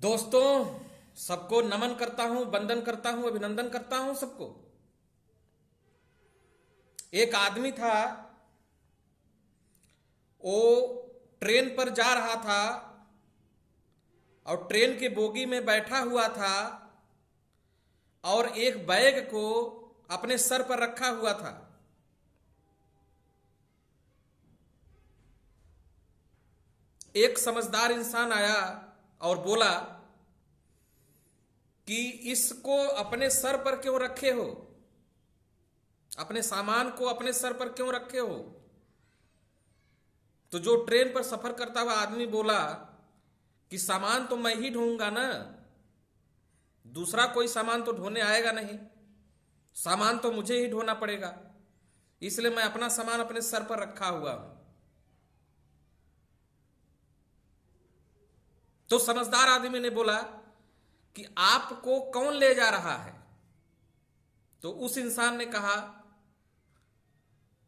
दोस्तों, सबको नमन करता हूं, वंदन करता हूं, अभिनंदन करता हूं सबको। एक आदमी था, वो ट्रेन पर जा रहा था और ट्रेन के बोगी में बैठा हुआ था और एक बैग को अपने सर पर रखा हुआ था। एक समझदार इंसान आया और बोला कि इसको अपने सर पर क्यों रखे हो, अपने सामान को अपने सर पर क्यों रखे हो। तो जो ट्रेन पर सफर करता हुआ आदमी बोला कि सामान तो मैं ही ढोऊंगा ना, दूसरा कोई सामान तो ढोने आएगा नहीं, सामान तो मुझे ही ढोना पड़ेगा, इसलिए मैं अपना सामान अपने सर पर रखा हुआ हूं। तो समझदार आदमी ने बोला कि आपको कौन ले जा रहा है। तो उस इंसान ने कहा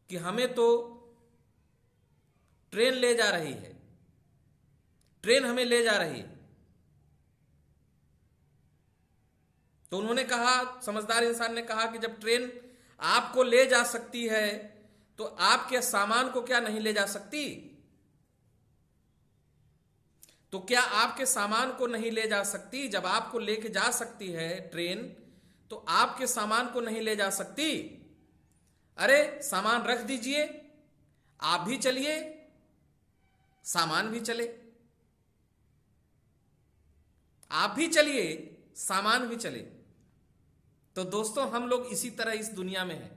कि हमें तो ट्रेन ले जा रही है, ट्रेन हमें ले जा रही है। तो उन्होंने कहा, समझदार इंसान ने कहा कि जब ट्रेन आपको ले जा सकती है तो आपके सामान को क्या नहीं ले जा सकती। तो क्या आपके सामान को नहीं ले जा सकती? जब आपको लेके जा सकती है ट्रेन तो आपके सामान को नहीं ले जा सकती। अरे सामान रख दीजिए, आप भी चलिए, सामान भी चले, आप भी चलिए, सामान भी चले। तो दोस्तों, हम लोग इसी तरह इस दुनिया में हैं।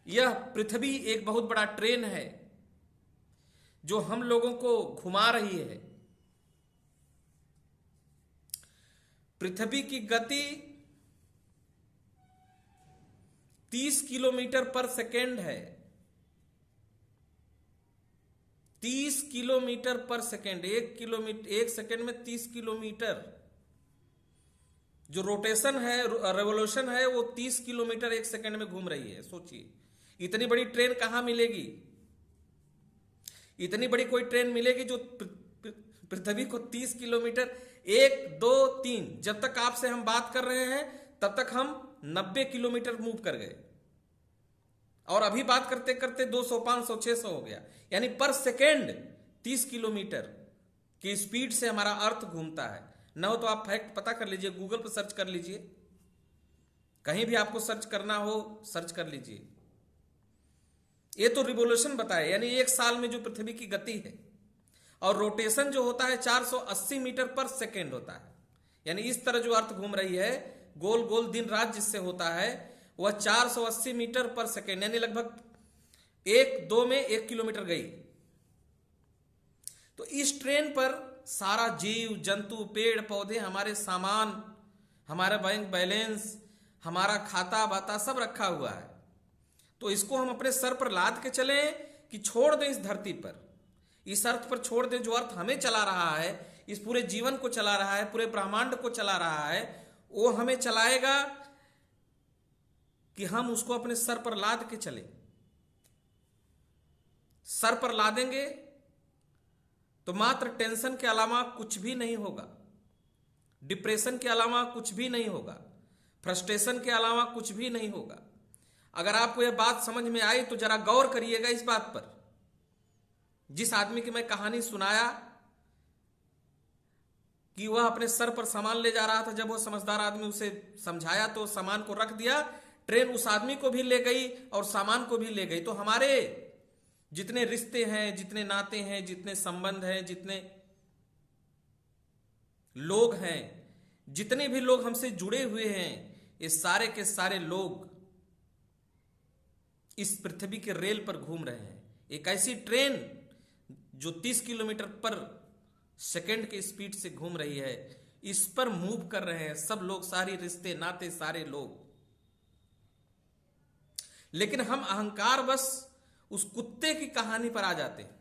यह पृथ्वी एक बहुत बड़ा ट्रेन है जो हम लोगों को घुमा रही है। पृथ्वी की गति 30 किलोमीटर पर सेकेंड है। 30 किलोमीटर पर सेकेंड, एक सेकेंड में 30 किलोमीटर। जो रोटेशन है, रेवोल्यूशन है, वो 30 किलोमीटर एक सेकेंड में घूम रही है। सोचिए, इतनी बड़ी ट्रेन कहां मिलेगी? इतनी बड़ी कोई ट्रेन मिलेगी जो पृथ्वी को 30 किलोमीटर, 1 2 3, जब तक आपसे हम बात कर रहे हैं तब तक हम 90 किलोमीटर मूव कर गए, और अभी बात करते करते 200 500 600 हो गया। यानी पर सेकेंड 30 किलोमीटर की स्पीड से हमारा अर्थ घूमता है। न हो तो आप फैक्ट पता कर लीजिए, गूगल पर सर्च कर लीजिए, कहीं भी आपको सर्च करना हो सर्च कर लीजिए। ये तो रिवोल्यूशन बताए, यानी एक साल में जो पृथ्वी की गति है। और रोटेशन जो होता है 480 मीटर पर सेकेंड होता है। यानी इस तरह जो अर्थ घूम रही है, गोल गोल दिन रात जिससे होता है, वह 480 मीटर पर सेकेंड, यानी लगभग 1-2 में 1 किलोमीटर गई। तो इस ट्रेन पर सारा जीव जंतु, पेड़ पौधे, हमारे सामान, हमारा बैंक बैलेंस, हमारा खाता बाता सब रखा हुआ है। तो इसको हम अपने सर पर लाद के चलें कि छोड़ दें इस धरती पर, इस अर्थ पर छोड़ दें। जो अर्थ हमें चला रहा है, इस पूरे जीवन को चला रहा है, पूरे ब्रह्मांड को चला रहा है, वो हमें चलाएगा कि हम उसको अपने सर पर लाद के चले। सर पर लादेंगे तो मात्र टेंशन के अलावा कुछ भी नहीं होगा, डिप्रेशन के अलावा कुछ भी नहीं होगा, फ्रस्ट्रेशन के अलावा कुछ भी नहीं होगा। अगर आपको यह बात समझ में आई तो जरा गौर करिएगा इस बात पर। जिस आदमी की मैं कहानी सुनाया कि वह अपने सर पर सामान ले जा रहा था, जब वह समझदार आदमी उसे समझाया तो सामान को रख दिया, ट्रेन उस आदमी को भी ले गई और सामान को भी ले गई। तो हमारे जितने रिश्ते हैं, जितने नाते हैं, जितने संबंध हैं, जितने लोग हैं, जितने भी लोग हमसे जुड़े हुए हैं, ये सारे के सारे लोग इस पृथ्वी के रेल पर घूम रहे हैं। एक ऐसी ट्रेन जो 30 किलोमीटर पर सेकेंड की स्पीड से घूम रही है, इस पर मूव कर रहे हैं सब लोग, सारे रिश्ते नाते, सारे लोग। लेकिन हम अहंकार बस उस कुत्ते की कहानी पर आ जाते हैं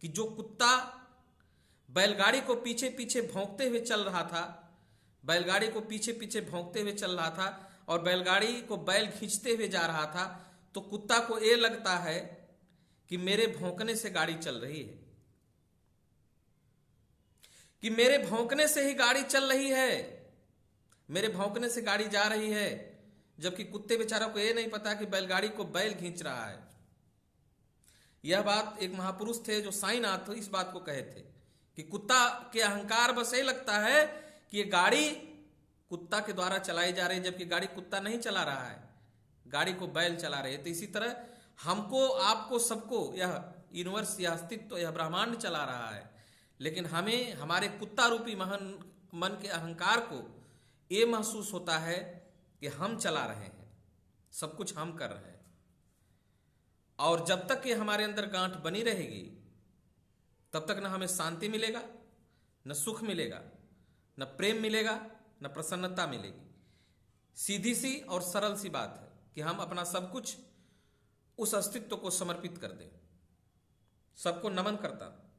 कि जो कुत्ता बैलगाड़ी को पीछे पीछे भौंकते हुए चल रहा था, बैलगाड़ी को पीछे पीछे भौंकते हुए चल रहा था और बैलगाड़ी को बैल खींचते हुए जा रहा था, तो कुत्ता को ये लगता है कि मेरे भौंकने से गाड़ी चल रही है, कि मेरे भौंकने से ही गाड़ी चल रही है, मेरे भौंकने से गाड़ी जा रही है, जबकि कुत्ते बेचारों को यह नहीं पता कि बैलगाड़ी को बैल खींच रहा है। यह बात एक महापुरुष थे जो साईनाथ इस बात को कहे थे कि कुत्ता के अहंकार बस यही लगता है कि ये गाड़ी कुत्ता के द्वारा चलाई जा रही है, जबकि गाड़ी कुत्ता नहीं चला रहा है, गाड़ी को बैल चला रहे हैं। तो इसी तरह हमको, आपको, सबको यह यूनिवर्स, यह अस्तित्व, यह ब्रह्मांड चला रहा है, लेकिन हमें हमारे कुत्ता रूपी मन के अहंकार को ये महसूस होता है कि हम चला रहे हैं, सब कुछ हम कर रहे हैं। और जब तक ये हमारे अंदर गांठ बनी रहेगी तब तक न हमें शांति मिलेगा, न सुख मिलेगा, न प्रेम मिलेगा, न प्रसन्नता मिलेगी। सीधी सी और सरल सी बात है कि हम अपना सब कुछ उस अस्तित्व को समर्पित कर दें। सबको नमन करता हूं।